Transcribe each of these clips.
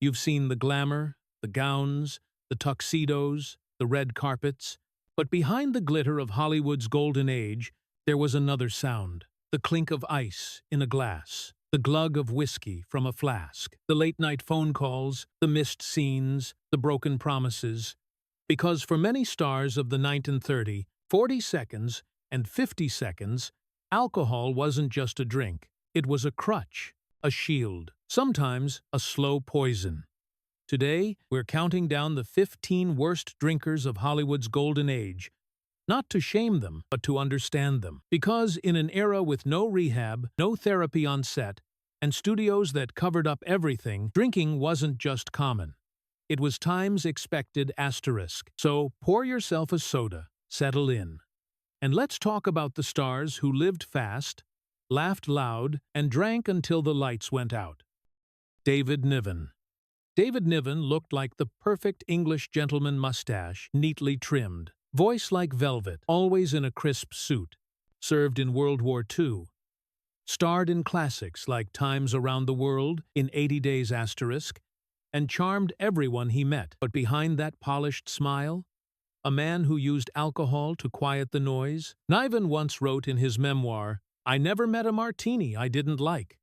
You've seen the glamour, the gowns, the tuxedos, the red carpets, but behind the glitter of Hollywood's golden age, there was another sound, the clink of ice in a glass, the glug of whiskey from a flask, the late-night phone calls, the missed scenes, the broken promises. Because for many stars of the 1930, 40 seconds, and 50 seconds, alcohol wasn't just a drink. It was a crutch, a shield, sometimes a slow poison. Today, we're counting down the 15 worst drinkers of Hollywood's golden age, not to shame them, but to understand them. Because in an era with no rehab, no therapy on set, and studios that covered up everything, drinking wasn't just common. It was time's expected asterisk. So pour yourself a soda, settle in. And let's talk about the stars who lived fast, laughed loud, and drank until the lights went out. David Niven. David Niven looked like the perfect English gentleman mustache, neatly trimmed. Voice like velvet, always in a crisp suit. Served in World War II. Starred in classics like Times Around the World, in 80 Days Asterisk, and charmed everyone he met. But behind that polished smile, a man who used alcohol to quiet the noise. Niven once wrote in his memoir, "I never met a martini I didn't like."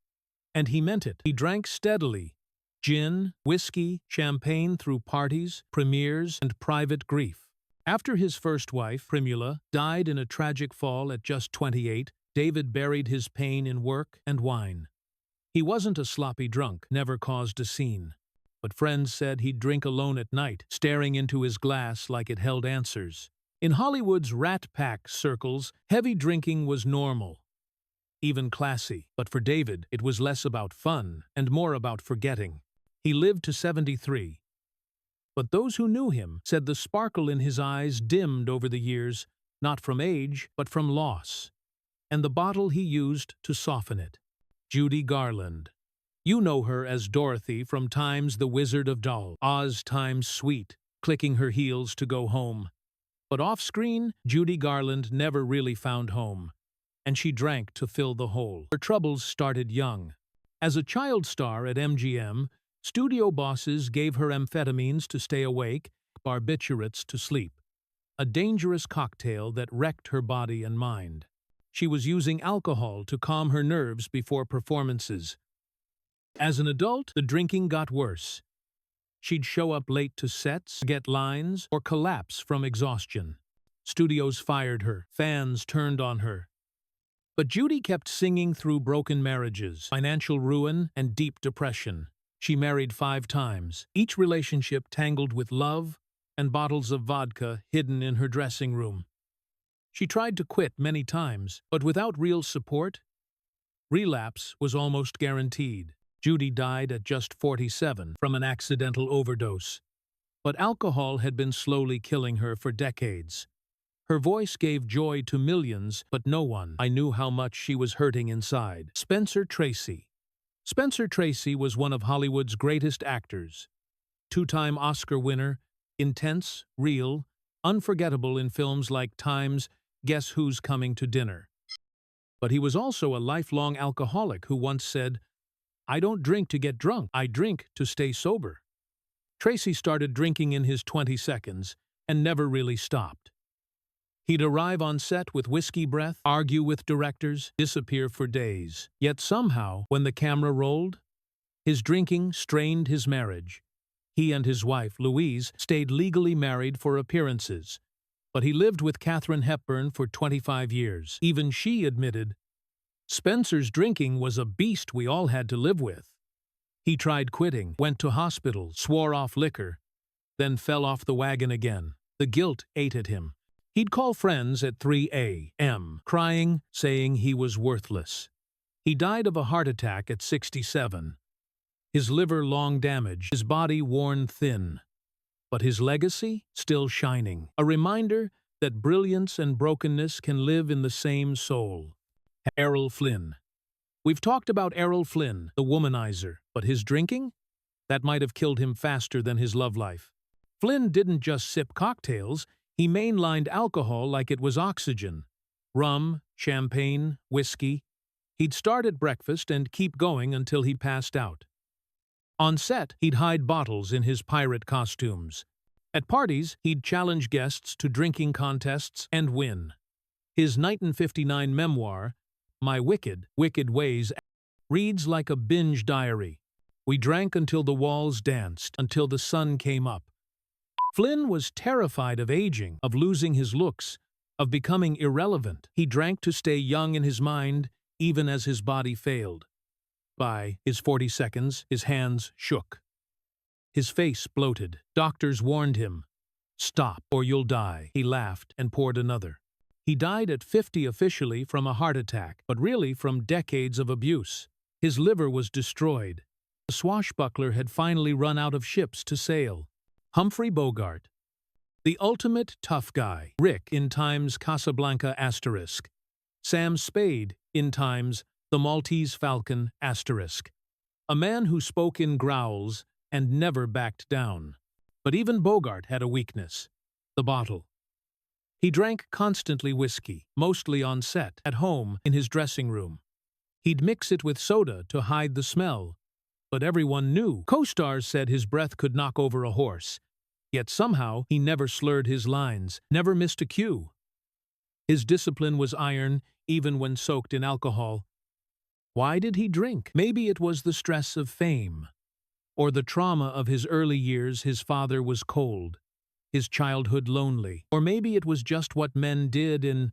And he meant it. He drank steadily. Gin, whiskey, champagne through parties, premieres, and private grief. After his first wife, Primula, died in a tragic fall at just 28, David buried his pain in work and wine. He wasn't a sloppy drunk, never caused a scene. But friends said he'd drink alone at night, staring into his glass like it held answers. In Hollywood's rat pack circles, heavy drinking was normal, even classy. But for David, it was less about fun and more about forgetting. He lived to 73. But those who knew him said the sparkle in his eyes dimmed over the years, not from age, but from loss. And the bottle he used to soften it. Judy Garland. You know her as Dorothy from Times The Wizard of Doll, Oz Times Sweet, clicking her heels to go home. But off-screen, Judy Garland never really found home, and she drank to fill the hole. Her troubles started young. As a child star at MGM, studio bosses gave her amphetamines to stay awake, barbiturates to sleep. A dangerous cocktail that wrecked her body and mind. She was using alcohol to calm her nerves before performances. As an adult, the drinking got worse. She'd show up late to sets, get lines, or collapse from exhaustion. Studios fired her, fans turned on her. But Judy kept singing through broken marriages, financial ruin, and deep depression. She married 5 times, each relationship tangled with love and bottles of vodka hidden in her dressing room. She tried to quit many times, but without real support, relapse was almost guaranteed. Judy died at just 47 from an accidental overdose. But alcohol had been slowly killing her for decades. Her voice gave joy to millions, but no one knew how much she was hurting inside. Spencer Tracy. Spencer Tracy was one of Hollywood's greatest actors. 2-time Oscar winner, intense, real, unforgettable in films like Time's Guess Who's Coming to Dinner. But he was also a lifelong alcoholic who once said, "I don't drink to get drunk, I drink to stay sober." Tracy started drinking in his 20 and never really stopped. He'd arrive on set with whiskey breath, argue with directors, disappear for days. Yet somehow, when the camera rolled, his drinking strained his marriage. He and his wife, Louise, stayed legally married for appearances. But he lived with Katharine Hepburn for 25 years. Even she admitted, Spencer's drinking was a beast we all had to live with. He tried quitting, went to hospital, swore off liquor, then fell off the wagon again. The guilt ate at him. He'd call friends at 3 a.m., crying, saying he was worthless. He died of a heart attack at 67. His liver long damaged, his body worn thin. But his legacy still shining. A reminder that brilliance and brokenness can live in the same soul. Errol Flynn. We've talked about Errol Flynn, the womanizer, but his drinking? That might have killed him faster than his love life. Flynn didn't just sip cocktails, he mainlined alcohol like it was oxygen. Rum, champagne, whiskey. He'd start at breakfast and keep going until he passed out. On set, he'd hide bottles in his pirate costumes. At parties, he'd challenge guests to drinking contests and win. His 1959 memoir, My Wicked, Wicked Ways, reads like a binge diary. We drank until the walls danced, until the sun came up. Flynn was terrified of aging, of losing his looks, of becoming irrelevant. He drank to stay young in his mind, even as his body failed. By his 40 seconds, his hands shook. His face bloated. Doctors warned him, "Stop, or you'll die." He laughed and poured another. He died at 50 officially from a heart attack, but really from decades of abuse. His liver was destroyed. The swashbuckler had finally run out of ships to sail. Humphrey Bogart, the ultimate tough guy. Rick in Time's Casablanca *. Sam Spade in Time's The Maltese Falcon *. A man who spoke in growls and never backed down. But even Bogart had a weakness: the bottle. He drank constantly whiskey, mostly on set, at home, in his dressing room. He'd mix it with soda to hide the smell. But everyone knew. Co-stars said his breath could knock over a horse. Yet somehow he never slurred his lines, never missed a cue. His discipline was iron, even when soaked in alcohol. Why did he drink? Maybe it was the stress of fame, or the trauma of his early years. His father was cold, his childhood lonely, or maybe it was just what men did in...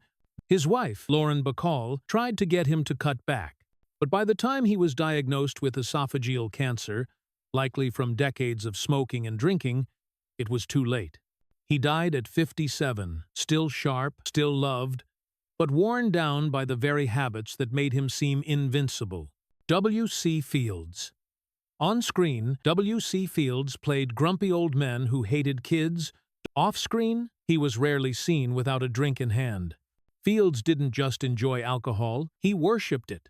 His wife, Lauren Bacall, tried to get him to cut back, but by the time he was diagnosed with esophageal cancer, likely from decades of smoking and drinking, it was too late. He died at 57, still sharp, still loved, but worn down by the very habits that made him seem invincible. W.C. Fields. On screen, W.C. Fields played grumpy old men who hated kids. Off-screen, he was rarely seen without a drink in hand. Fields didn't just enjoy alcohol, he worshipped it.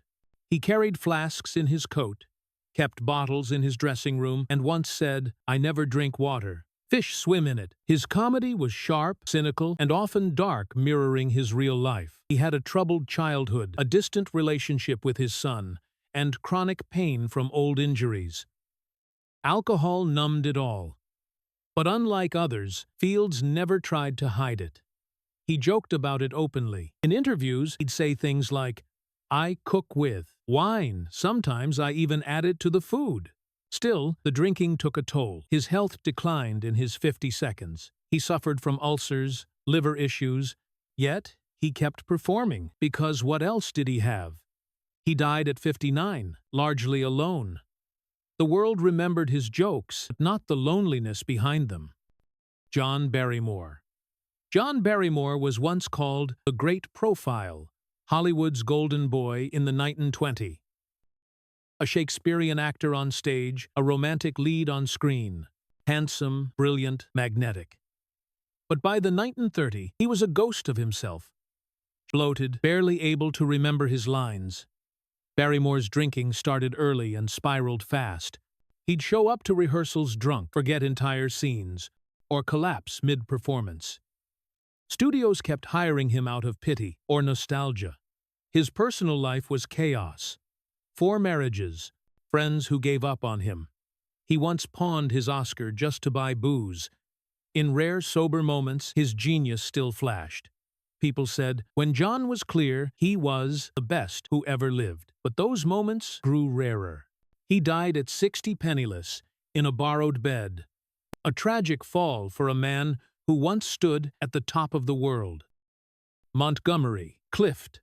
He carried flasks in his coat, kept bottles in his dressing room, and once said, "I never drink water. Fish swim in it." His comedy was sharp, cynical, and often dark, mirroring his real life. He had a troubled childhood, a distant relationship with his son, and chronic pain from old injuries. Alcohol numbed it all. But unlike others, Fields never tried to hide it. He joked about it openly. In interviews, he'd say things like, "I cook with wine. Sometimes I even add it to the food." Still, the drinking took a toll. His health declined in his 50 seconds. He suffered from ulcers, liver issues, yet he kept performing, because what else did he have? He died at 59, largely alone. The world remembered his jokes, but not the loneliness behind them. John Barrymore. John Barrymore was once called the Great Profile, Hollywood's golden boy in the 1920s. A Shakespearean actor on stage, a romantic lead on screen. Handsome, brilliant, magnetic. But by the 1930s, he was a ghost of himself. Bloated, barely able to remember his lines. Barrymore's drinking started early and spiraled fast. He'd show up to rehearsals drunk, forget entire scenes, or collapse mid-performance. Studios kept hiring him out of pity or nostalgia. His personal life was chaos. 4 marriages, friends who gave up on him. He once pawned his Oscar just to buy booze. In rare, sober moments, his genius still flashed. People said, when John was clear, he was the best who ever lived. But those moments grew rarer. He died at 60 penniless, in a borrowed bed. A tragic fall for a man who once stood at the top of the world. Montgomery Clift.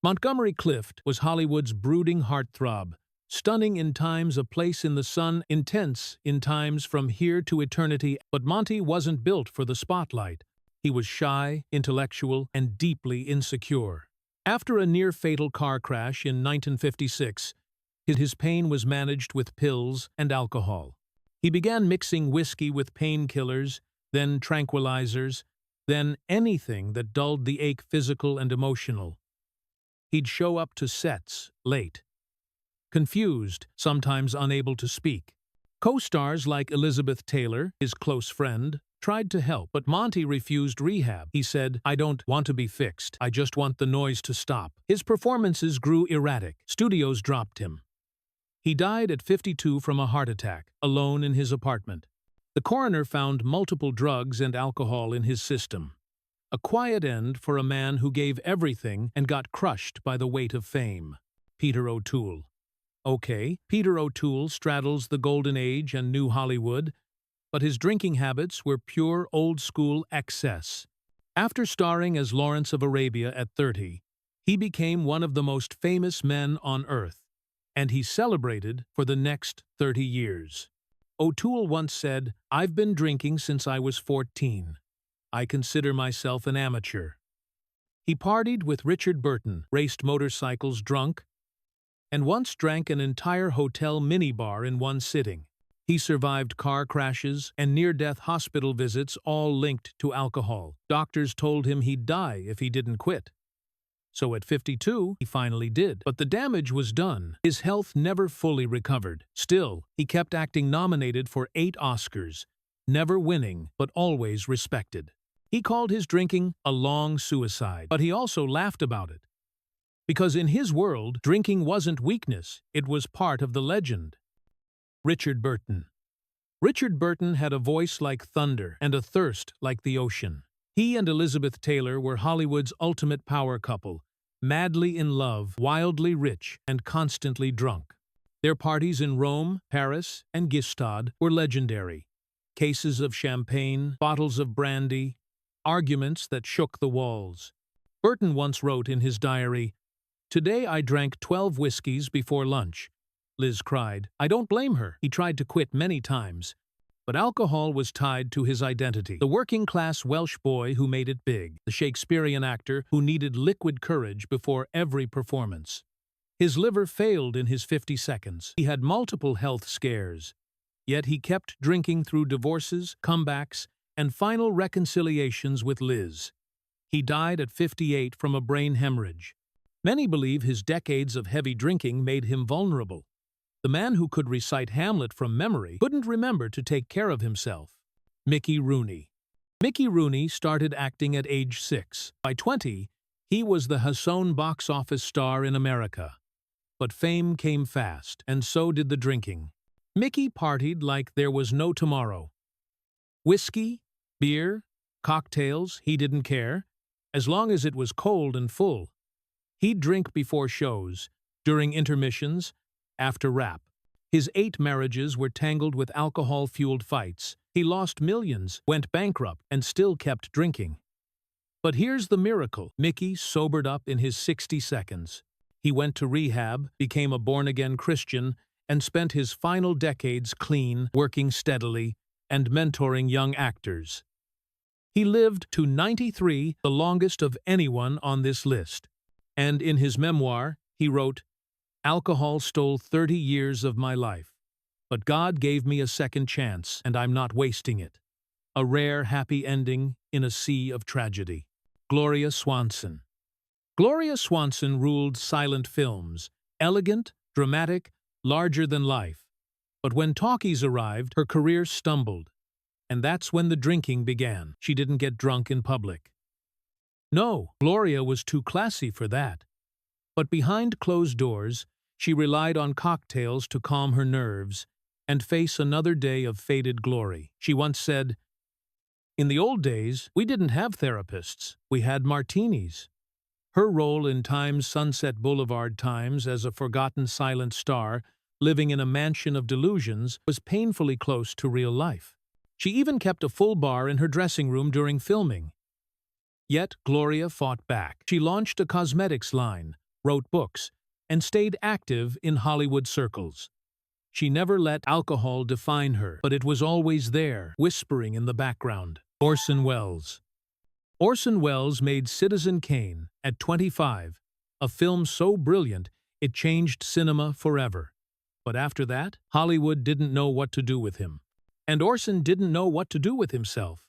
Montgomery Clift was Hollywood's brooding heartthrob, stunning in times, a place in the sun, intense in times from here to eternity. But Monty wasn't built for the spotlight. He was shy, intellectual, and deeply insecure. After a near-fatal car crash in 1956, his pain was managed with pills and alcohol. He began mixing whiskey with painkillers, then tranquilizers, then anything that dulled the ache, physical and emotional. He'd show up to sets, late. Confused, sometimes unable to speak. Co-stars like Elizabeth Taylor, his close friend, tried to help, but Monty refused rehab. He said, "I don't want to be fixed. I just want the noise to stop." His performances grew erratic. Studios dropped him. He died at 52 from a heart attack, alone in his apartment. The coroner found multiple drugs and alcohol in his system. A quiet end for a man who gave everything and got crushed by the weight of fame. Peter O'Toole. Okay, Peter O'Toole straddles the golden age and new Hollywood, but his drinking habits were pure old-school excess. After starring as Lawrence of Arabia at 30, he became one of the most famous men on earth, and he celebrated for the next 30 years. O'Toole once said, "I've been drinking since I was 14. I consider myself an amateur." He partied with Richard Burton, raced motorcycles drunk, and once drank an entire hotel minibar in one sitting. He survived car crashes and near-death hospital visits, all linked to alcohol. Doctors told him he'd die if he didn't quit. So at 52, he finally did. But the damage was done. His health never fully recovered. Still, he kept acting, nominated for 8 Oscars, never winning, but always respected. He called his drinking a long suicide, but he also laughed about it. Because in his world, drinking wasn't weakness, it was part of the legend. Richard Burton. Richard Burton had a voice like thunder and a thirst like the ocean. He and Elizabeth Taylor were Hollywood's ultimate power couple, madly in love, wildly rich, and constantly drunk. Their parties in Rome, Paris, and Gstaad were legendary. Cases of champagne, bottles of brandy, arguments that shook the walls. Burton once wrote in his diary, "Today I drank 12 whiskeys before lunch." Liz cried. I don't blame her. He tried to quit many times, but alcohol was tied to his identity. The working-class Welsh boy who made it big, the Shakespearean actor who needed liquid courage before every performance. His liver failed in his 50 seconds. He had multiple health scares, yet he kept drinking through divorces, comebacks, and final reconciliations with Liz. He died at 58 from a brain hemorrhage. Many believe his decades of heavy drinking made him vulnerable. The man who could recite Hamlet from memory couldn't remember to take care of himself. Mickey Rooney. Mickey Rooney started acting at age 6. By 20, he was the Hasson box office star in America. But fame came fast, and so did the drinking. Mickey partied like there was no tomorrow. Whiskey, beer, cocktails, he didn't care, as long as it was cold and full. He'd drink before shows, during intermissions, after rap. His 8 marriages were tangled with alcohol-fueled fights. He lost millions, went bankrupt, and still kept drinking. But here's the miracle. Mickey sobered up in his 60 seconds. He went to rehab, became a born-again Christian, and spent his final decades clean, working steadily, and mentoring young actors. He lived to 93, the longest of anyone on this list. And in his memoir, he wrote, "Alcohol stole 30 years of my life, but God gave me a second chance, and I'm not wasting it." A rare, happy ending in a sea of tragedy. Gloria Swanson. Gloria Swanson ruled silent films, elegant, dramatic, larger than life. But when talkies arrived, her career stumbled. And that's when the drinking began. She didn't get drunk in public. No, Gloria was too classy for that. But behind closed doors, she relied on cocktails to calm her nerves and face another day of faded glory. She once said, "In the old days, we didn't have therapists. We had martinis." Her role in Time's Sunset Boulevard Times as a forgotten silent star living in a mansion of delusions was painfully close to real life. She even kept a full bar in her dressing room during filming. Yet Gloria fought back. She launched a cosmetics line, wrote books, and stayed active in Hollywood circles. She never let alcohol define her, but it was always there, whispering in the background. Orson Welles. Orson Welles made Citizen Kane at 25, a film so brilliant it changed cinema forever. But after that, Hollywood didn't know what to do with him. And Orson didn't know what to do with himself.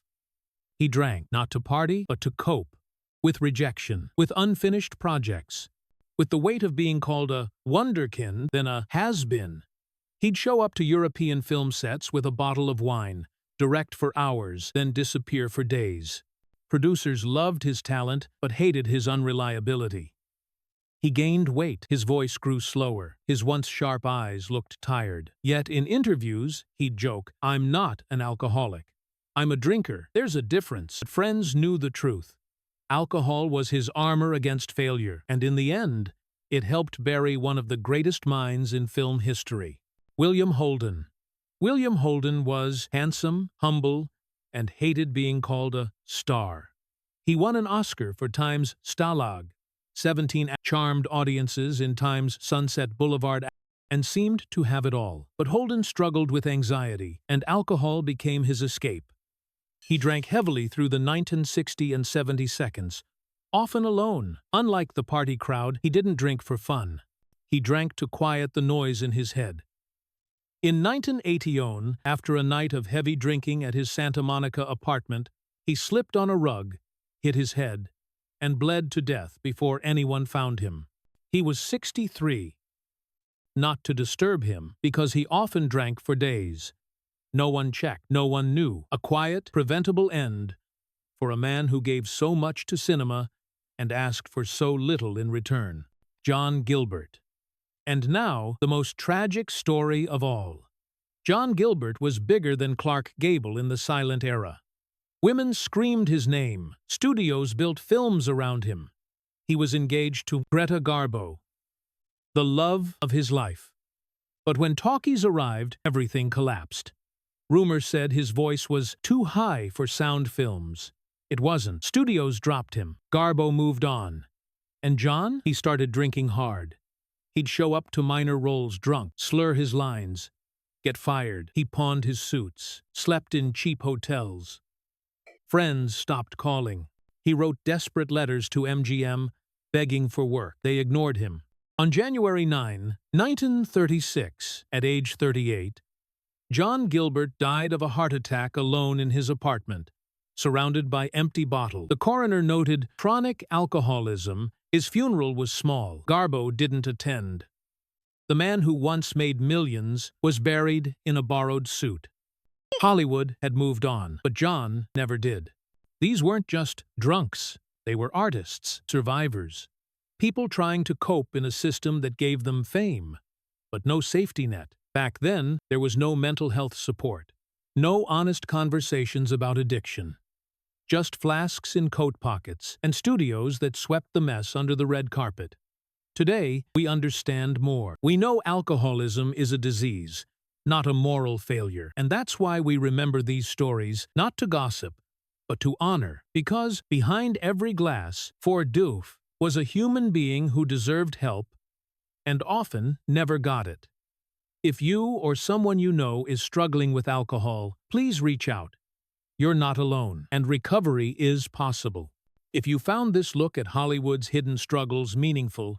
He drank, not to party, but to cope. With rejection, with unfinished projects, with the weight of being called a wunderkind than a has-been. He'd show up to European film sets with a bottle of wine, direct for hours, then disappear for days. Producers loved his talent, but hated his unreliability. He gained weight, his voice grew slower, his once sharp eyes looked tired. Yet in interviews, he'd joke, "I'm not an alcoholic. I'm a drinker. There's a difference." But friends knew the truth. Alcohol was his armor against failure, and in the end, it helped bury one of the greatest minds in film history. William Holden. William Holden was handsome, humble, and hated being called a star. He won an Oscar for Time's Stalag, 17 charmed audiences in Time's Sunset Boulevard, and seemed to have it all. But Holden struggled with anxiety, and alcohol became his escape. He drank heavily through the 1960 and 70 seconds, often alone. Unlike the party crowd, he didn't drink for fun. He drank to quiet the noise in his head. In 1981, after a night of heavy drinking at his Santa Monica apartment, he slipped on a rug, hit his head, and bled to death before anyone found him. He was 63. Not to disturb him, because he often drank for days. No one checked, no one knew. A quiet, preventable end for a man who gave so much to cinema and asked for so little in return. John Gilbert. And now, the most tragic story of all. John Gilbert was bigger than Clark Gable in the silent era. Women screamed his name. Studios built films around him. He was engaged to Greta Garbo, the love of his life. But when talkies arrived, everything collapsed. Rumors said his voice was too high for sound films. It wasn't. Studios dropped him. Garbo moved on. And John? He started drinking hard. He'd show up to minor roles drunk, slur his lines, get fired. He pawned his suits, slept in cheap hotels. Friends stopped calling. He wrote desperate letters to MGM, begging for work. They ignored him. On January 9, 1936, at age 38, John Gilbert died of a heart attack alone in his apartment, surrounded by empty bottles. The coroner noted chronic alcoholism. His funeral was small. Garbo didn't attend. The man who once made millions was buried in a borrowed suit. Hollywood had moved on, but John never did. These weren't just drunks. They were artists, survivors, people trying to cope in a system that gave them fame, but no safety net. Back then, there was no mental health support, no honest conversations about addiction. Just flasks in coat pockets and studios that swept the mess under the red carpet. Today, we understand more. We know alcoholism is a disease, not a moral failure, and that's why we remember these stories, not to gossip, but to honor, because behind every glass, for Doof, was a human being who deserved help and often never got it. If you or someone you know is struggling with alcohol, please reach out. You're not alone, and recovery is possible. If you found this look at Hollywood's hidden struggles meaningful,